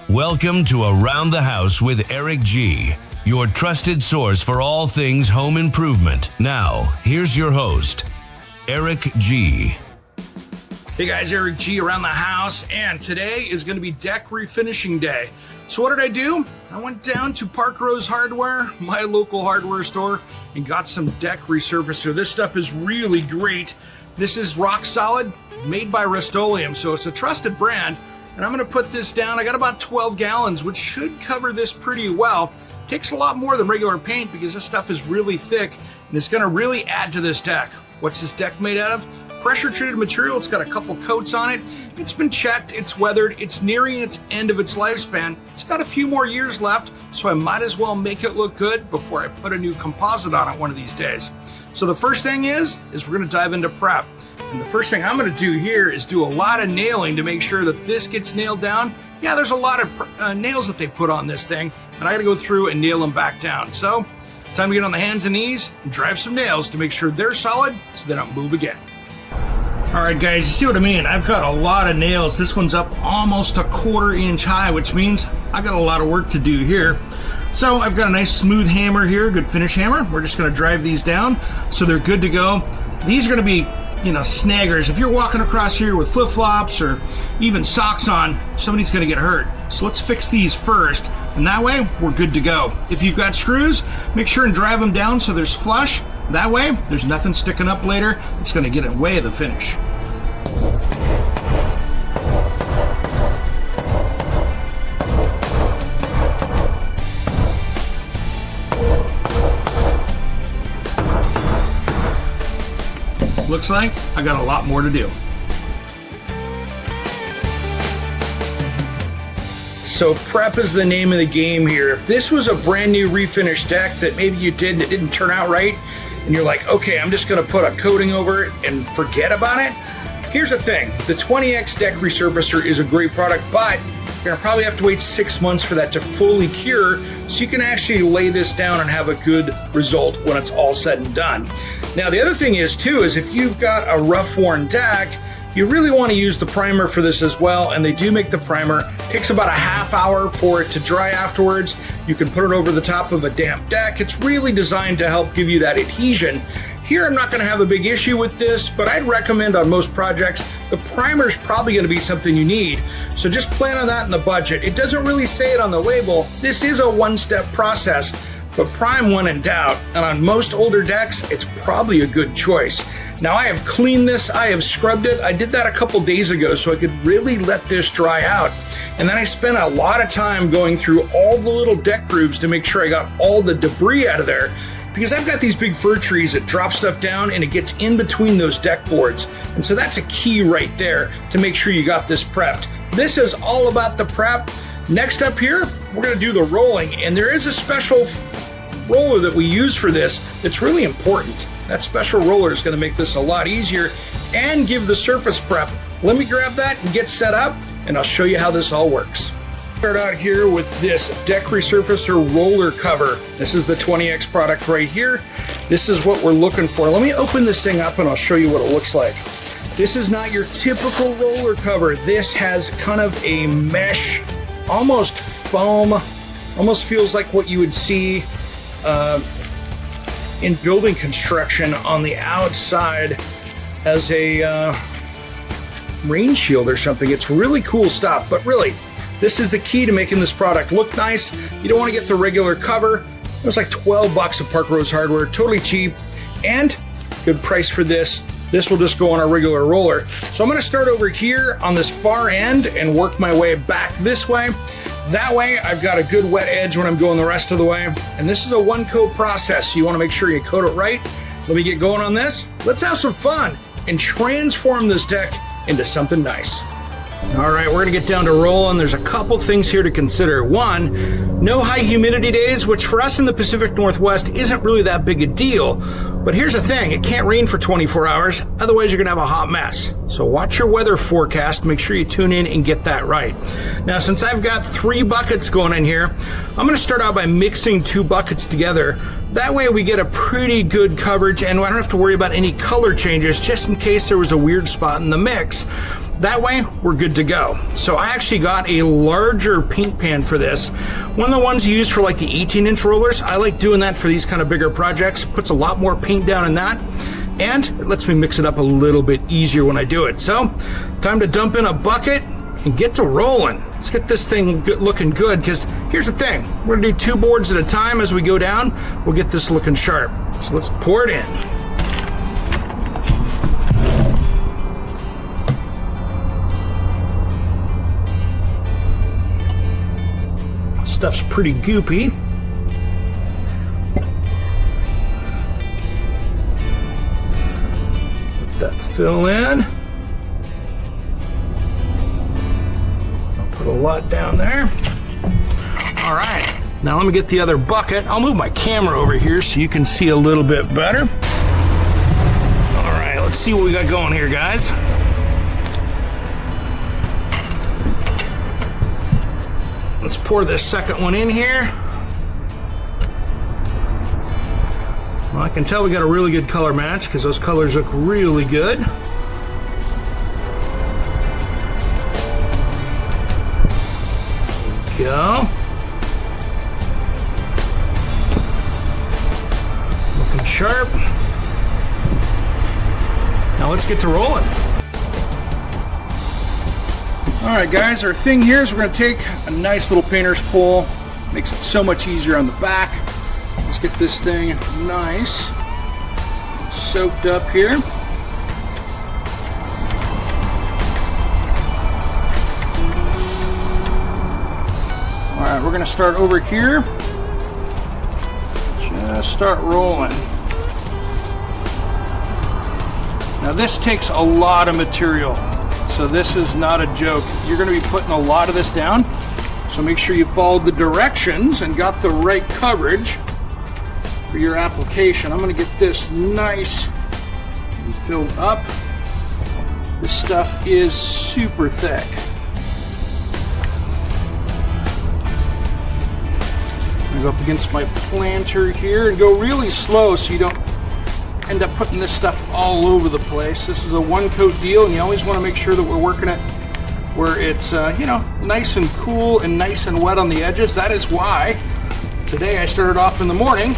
Welcome to Around the House with Eric G., your trusted source for all things home improvement. Now, here's your host, Eric G. Hey guys, Eric G. Around the House, and today is going to be Deck Refinishing Day. So what did I do? I went down to Parkrose Hardware, my local hardware store, and got some Deck Resurfacer. This stuff is really great. This is RockSolid, made by Rust-Oleum, so it's a trusted brand. And I'm going to put this down. I got about 12 gallons, which should cover this pretty well. Takes a lot more than regular paint because this stuff is really thick, and it's going to really add to this deck. What's this deck made out of? Pressure treated material. It's got a couple coats on it. It's been checked, it's weathered, it's nearing its end of its lifespan. It's got a few more years left, so I might as well make it look good before I put a new composite on it one of these days. So the first thing is we're going to dive into prep. And the first thing I'm going to do here is do a lot of nailing to make sure that this gets nailed down. Yeah, there's a lot of nails that they put on this thing, and I got to go through and nail them back down. So time to get on the hands and knees and drive some nails to make sure they're solid so they don't move again. All right, guys, you see what I mean? I've got a lot of nails. This one's up almost a 1/4 inch high, which means I got a lot of work to do here. So I've got a nice smooth hammer here, good finish hammer. We're just going to drive these down so they're good to go. These are going to be, snaggers. If you're walking across here with flip-flops or even socks on, somebody's going to get hurt. So let's fix these first, and that way we're good to go. If you've got screws, make sure and drive them down so there's flush. That way, there's nothing sticking up later. It's going to get in the way of the finish. Looks like I got a lot more to do. So prep is the name of the game here. If this was a brand new refinished deck that maybe you did and it didn't turn out right, and you're like, okay, I'm just gonna put a coating over it and forget about it. Here's the thing, the 20X Deck Resurfacer is a great product, but you're gonna probably have to wait 6 months for that to fully cure so you can actually lay this down and have a good result when it's all said and done. Now, the other thing is if you've got a rough worn deck, you really want to use the primer for this as well, and they do make the primer. It takes about a half hour for it to dry afterwards. You can put it over the top of a damp deck. It's really designed to help give you that adhesion. Here, I'm not going to have a big issue with this, but I'd recommend on most projects, the primer is probably going to be something you need. So just plan on that in the budget. It doesn't really say it on the label. This is a one-step process, but prime when in doubt. And on most older decks, it's probably a good choice. Now, I have cleaned this, I have scrubbed it. I did that a couple days ago so I could really let this dry out. And then I spent a lot of time going through all the little deck grooves to make sure I got all the debris out of there. Because I've got these big fir trees that drop stuff down and it gets in between those deck boards. And so that's a key right there to make sure you got this prepped. This is all about the prep. Next up here, we're gonna do the rolling. And there is a special roller that we use for this that's really important. That special roller is gonna make this a lot easier and give the surface prep. Let me grab that and get set up, and I'll show you how this all works. Start out here with this Deck Resurfacer roller cover. This is the 20X product right here. This is what we're looking for. Let me open this thing up and I'll show you what it looks like. This is not your typical roller cover. This has kind of a mesh, almost foam, almost feels like what you would see in building construction on the outside as a rain shield or something. It's really cool stuff, but really, this is the key to making this product look nice. You don't want to get the regular cover. It was like 12 bucks at Parkrose Hardware, totally cheap, and good price for this. This will just go on a regular roller. So I'm going to start over here on this far end and work my way back this way. That way, I've got a good wet edge when I'm going the rest of the way. And this is a one-coat process, so you want to make sure you coat it right. Let me get going on this. Let's have some fun and transform this deck into something nice. All right, we're gonna get down to rolling. There's a couple things here to consider. One, no high humidity days, which for us in the Pacific Northwest isn't really that big a deal. But here's the thing, it can't rain for 24 hours, otherwise you're gonna have a hot mess. So watch your weather forecast, make sure you tune in and get that right. Now, since I've got 3 buckets going in here, I'm gonna start out by mixing 2 buckets together. That way we get a pretty good coverage and I don't have to worry about any color changes just in case there was a weird spot in the mix. That way, we're good to go. So I actually got a larger paint pan for this. One of the ones you use for like the 18-inch rollers. I like doing that for these kind of bigger projects. Puts a lot more paint down in that. And it lets me mix it up a little bit easier when I do it. So, time to dump in a bucket and get to rolling. Let's get this thing looking good, because here's the thing. We're gonna do 2 boards at a time as we go down. We'll get this looking sharp. So let's pour it in. Stuff's pretty goopy. Let that fill in. I'll put a lot down there. All right, now let me get the other bucket. I'll move my camera over here so you can see a little bit better. All right, let's see what we got going here, guys. Let's pour this second one in here. Well, I can tell we got a really good color match because those colors look really good. Go. Looking sharp. Now let's get to rolling. Alright guys, our thing here is we're going to take a nice little painter's pole. Makes it so much easier on the back. Let's get this thing nice, soaked up here. Alright, we're going to start over here. Just start rolling. Now this takes a lot of material. So this is not a joke. You're going to be putting a lot of this down. So make sure you followed the directions and got the right coverage for your application. I'm going to get this nice and filled up. This stuff is super thick. I'm going to go up against my planter here and go really slow so you don't end up putting this stuff all over the place. This is a 1-coat deal, and you always want to make sure that we're working it where it's nice and cool and nice and wet on the edges. That is why today I started off in the morning,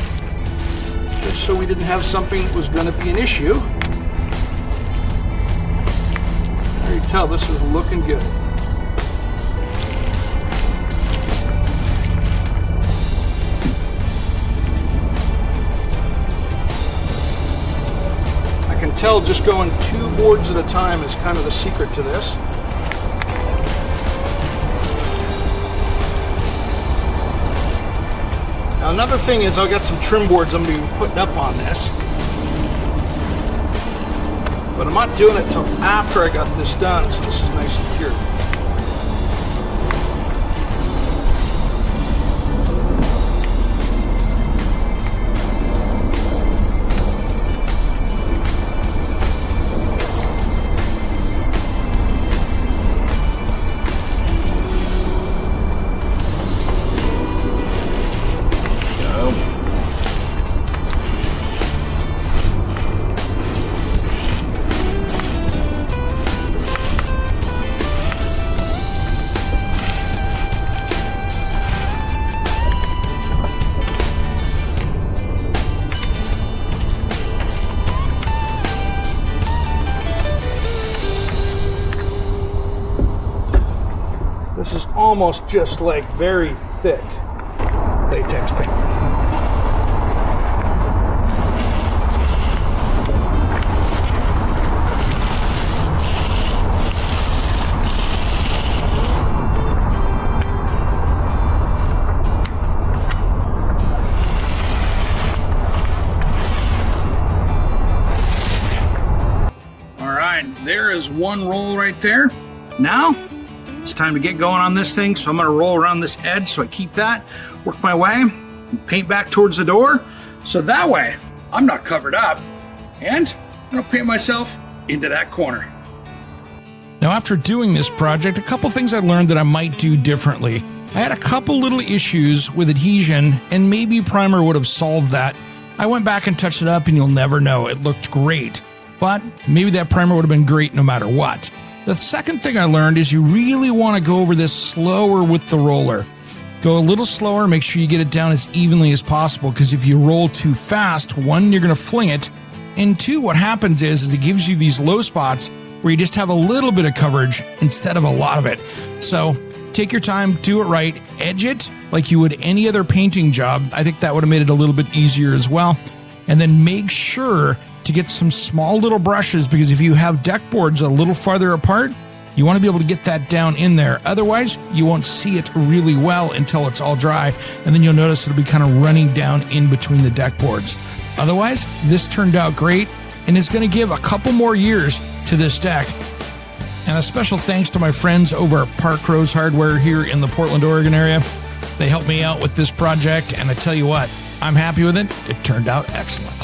just so we didn't have something that was going to be an issue. There you tell this is looking good. I can tell just going 2 boards at a time is kind of the secret to this. Now another thing is I've got some trim boards I'm going to be putting up on this. But I'm not doing it till after I got this done, so this is nice and secure. This is almost just like very thick latex paint. All right, there is one roll right there. Now, it's time to get going on this thing, so I'm going to roll around this edge so I keep that, work my way, and paint back towards the door, so that way I'm not covered up, and I'm going to paint myself into that corner. Now, after doing this project, a couple things I learned that I might do differently. I had a couple little issues with adhesion, and maybe primer would have solved that. I went back and touched it up, and you'll never know. It looked great, but maybe that primer would have been great no matter what. The second thing I learned is you really want to go over this slower with the roller. Go a little slower, make sure you get it down as evenly as possible, because if you roll too fast, one, you're going to fling it, and two, what happens is it gives you these low spots where you just have a little bit of coverage instead of a lot of it. So take your time, do it right, edge it like you would any other painting job. I think that would have made it a little bit easier as well. And then make sure to get some small little brushes, because if you have deck boards a little farther apart, you want to be able to get that down in there. Otherwise, you won't see it really well until it's all dry, and then you'll notice it'll be kind of running down in between the deck boards. Otherwise, this turned out great and is going to give a couple more years to this deck. And a special thanks to my friends over at Parkrose Hardware here in the Portland, Oregon area. They helped me out with this project, and I tell you what, I'm happy with it. It turned out excellent.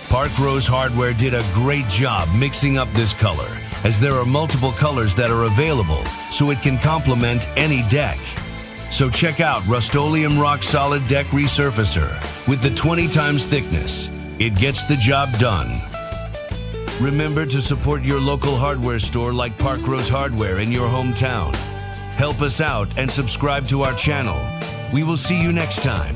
Parkrose Hardware did a great job mixing up this color, as there are multiple colors that are available, so it can complement any deck. So check out Rust-Oleum RockSolid Deck Resurfacer with the 20 times thickness. It gets the job done. Remember to support your local hardware store like Parkrose Hardware in your hometown. Help us out and subscribe to our channel. We will see you next time.